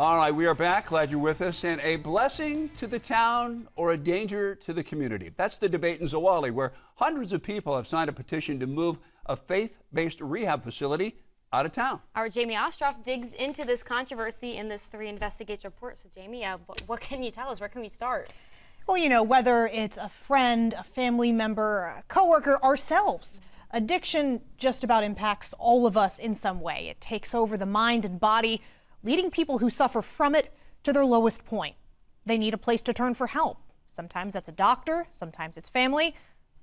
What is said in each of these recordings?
All right, we are back. Glad you're with us. And a blessing to the town or a danger to the community. That's the debate in Zwolle, where hundreds of people have signed a petition to move a faith-based rehab facility out of town. Our Jamie Ostroff digs into this controversy in this 3 Investigative report. So, Jamie, what can you tell us? Where can we start? Well, you know, whether it's a friend, a family member, a coworker, ourselves, addiction just about impacts all of us in some way. It takes over the mind and body, leading people who suffer from it to their lowest point. They need a place to turn for help. Sometimes that's a doctor, sometimes it's family,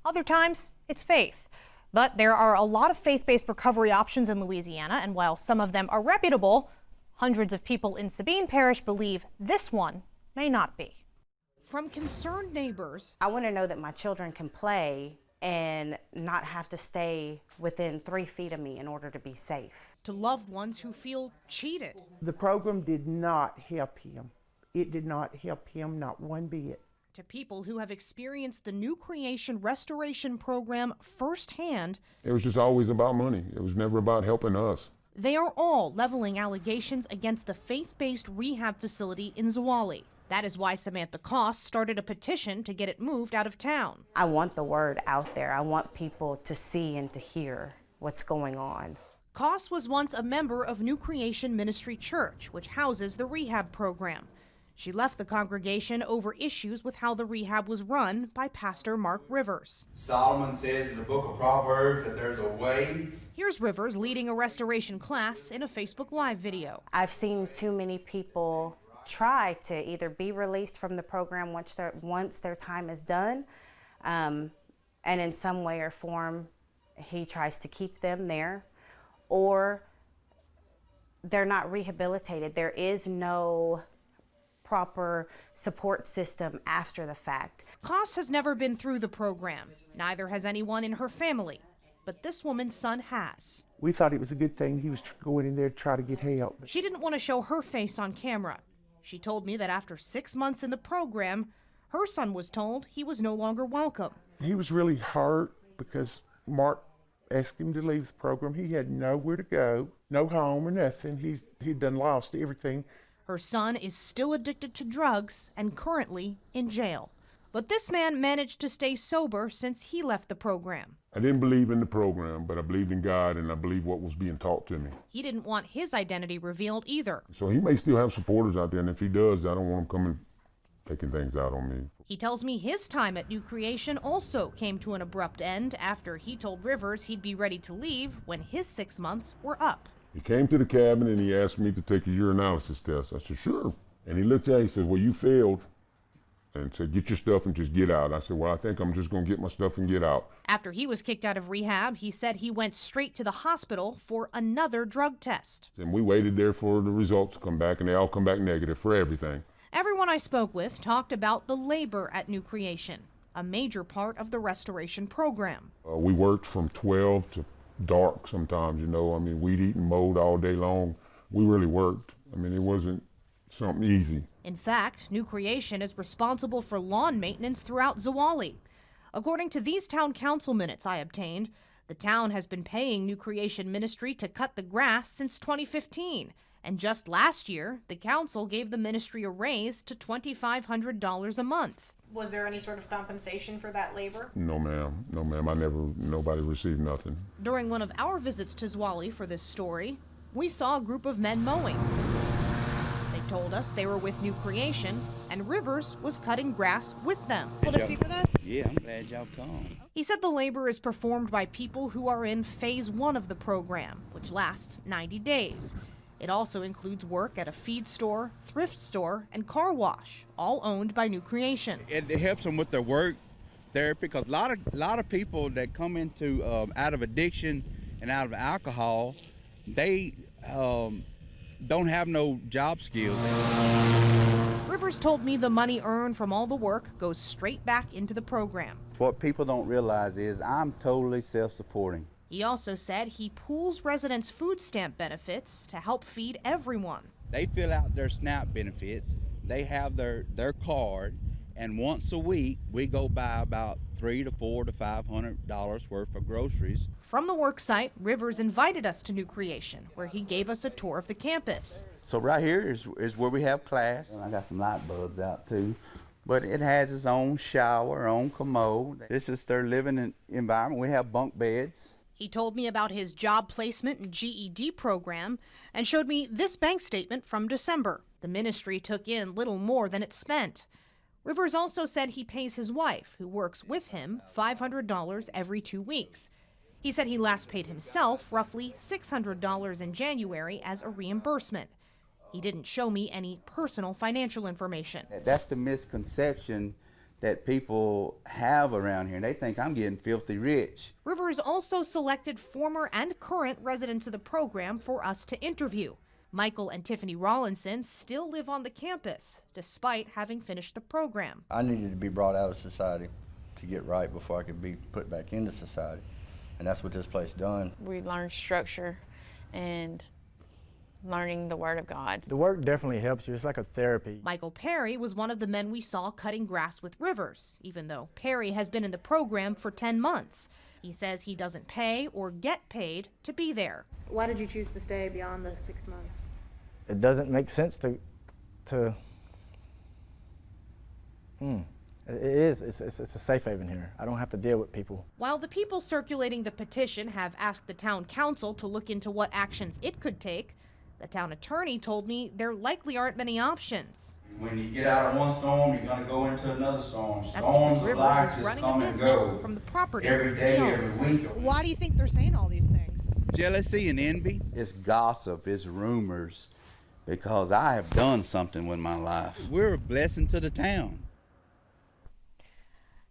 other times it's faith. But there are a lot of faith-based recovery options in Louisiana, and while some of them are reputable, hundreds of people in Sabine Parish believe this one may not be. From concerned neighbors, I want to know that my children can play and not have to stay within 3 feet of me in order to be safe. To loved ones who feel cheated. The program did not help him. It did not help him, not one bit. To people who have experienced the New Creation Restoration Program firsthand. It was just always about money. It was never about helping us. They are all leveling allegations against the faith-based rehab facility in Zwolle. That is why Samantha Koss started a petition to get it moved out of town. I want the word out there. I want people to see and to hear what's going on. Koss was once a member of New Creation Ministry Church, which houses the rehab program. She left the congregation over issues with how the rehab was run by Pastor Mark Rivers. Solomon says in the book of Proverbs that there's a way. Here's Rivers leading a restoration class in a Facebook Live video. I've seen too many people try to either be released from the program once their time is done, and in some way or form he tries to keep them there, or they're not rehabilitated. There is no proper support system after the fact. Koss has never been through the program. Neither has anyone in her family, but this woman's son has. We thought it was a good thing he was going in there to try to get help. She didn't want to show her face on camera. She told me that after 6 months in the program, her son was told he was no longer welcome. He was really hurt because Mark asked him to leave the program. He had nowhere to go, no home or nothing. He'd done lost everything. Her son is still addicted to drugs and currently in jail. But this man managed to stay sober since he left the program. I didn't believe in the program, but I believed in God and I believed what was being taught to me. He didn't want his identity revealed either. So he may still have supporters out there, and if he does, I don't want him coming taking things out on me. He tells me his time at New Creation also came to an abrupt end after he told Rivers he'd be ready to leave when his 6 months were up. He came to the cabin and he asked me to take a urinalysis test. I said, sure. And he looked at it, he said, well, you failed. And said, get your stuff and just get out. I said, well, I think I'm just going to get my stuff and get out. After he was kicked out of rehab, he said he went straight to the hospital for another drug test. And we waited there for the results to come back, and they all come back negative for everything. Everyone I spoke with talked about the labor at New Creation, a major part of the restoration program. We worked from 12 to dark sometimes, you know. I mean, we'd eat and mowed all day long. We really worked. I mean, it wasn't something easy. In fact, New Creation is responsible for lawn maintenance throughout Zwolle. According to these town council minutes I obtained, the town has been paying New Creation Ministry to cut the grass since 2015. And just last year, the council gave the ministry a raise to $2,500 a month. Was there any sort of compensation for that labor? No, ma'am. No, ma'am. Nobody received nothing. During one of our visits to Zwolle for this story, we saw a group of men mowing. They told us they were with New Creation, and Rivers was cutting grass with them. Will they speak with us? Yeah, I'm glad y'all come. He said the labor is performed by people who are in phase 1 of the program, which lasts 90 days. It also includes work at a feed store, thrift store, and car wash, all owned by New Creation. It helps them with their work therapy, because a lot of people that come into out of addiction and out of alcohol, they don't have no job skills. Rivers told me the money earned from all the work goes straight back into the program. What people don't realize is I'm totally self-supporting. He also said he pools residents' food stamp benefits to help feed everyone. They fill out their SNAP benefits, they have their card, and once a week we go buy about $300 to $400 to $500 worth of groceries. From the work site, Rivers invited us to New Creation, where he gave us a tour of the campus. So right here is where we have class. And I got some light bulbs out too. But it has its own shower, own commode. This is their living environment. We have bunk beds. He told me about his job placement and GED program and showed me this bank statement from December. The ministry took in little more than it spent. Rivers also said he pays his wife, who works with him, $500 every 2 weeks. He said he last paid himself roughly $600 in January as a reimbursement. He didn't show me any personal financial information. That's the misconception that people have around here, and they think I'm getting filthy rich. Rivers also selected former and current residents of the program for us to interview. Michael and Tiffany Rawlinson still live on the campus, despite having finished the program. I needed to be brought out of society to get right before I could be put back into society, and that's what this place done. We learned structure and learning the Word of God. The work definitely helps you. It's like a therapy. Michael Perry was one of the men we saw cutting grass with Rivers, even though Perry has been in the program for 10 months. He says he doesn't pay or get paid to be there. Why did you choose to stay beyond the 6 months? It doesn't make sense it's a safe haven here. I don't have to deal with people. While the people circulating the petition have asked the town council to look into what actions it could take, the town attorney told me there likely aren't many options. When you get out of one storm, you're going to go into another storm. That's Storms because of life Rivers is just running come a and business go from the property. every day, every week. Why do you think they're saying all these things? Jealousy and envy. It's gossip, it's rumors, because I have done something with my life. We're a blessing to the town.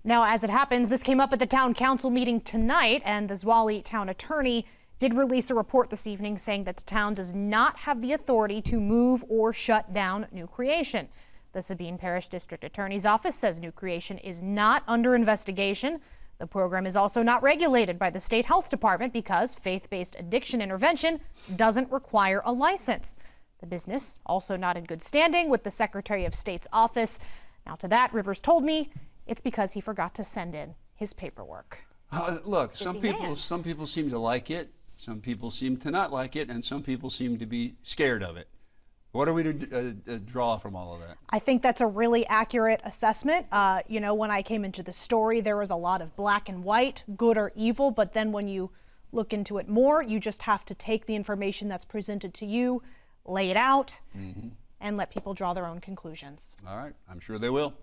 Now, as it happens, this came up at the town council meeting tonight, and the Zwolle town attorney did release a report this evening saying that the town does not have the authority to move or shut down New Creation. The Sabine Parish District Attorney's Office says New Creation is not under investigation. The program is also not regulated by the State Health Department because faith-based addiction intervention doesn't require a license. The business also not in good standing with the Secretary of State's office. Now, to that, Rivers told me it's because he forgot to send in his paperwork. Look, some people seem to like it. Some people seem to not like it, and some people seem to be scared of it. What are we to draw from all of that? I think that's a really accurate assessment. You know, when I came into the story, there was a lot of black and white, good or evil, but then when you look into it more, you just have to take the information that's presented to you, lay it out, and let people draw their own conclusions. All right, I'm sure they will.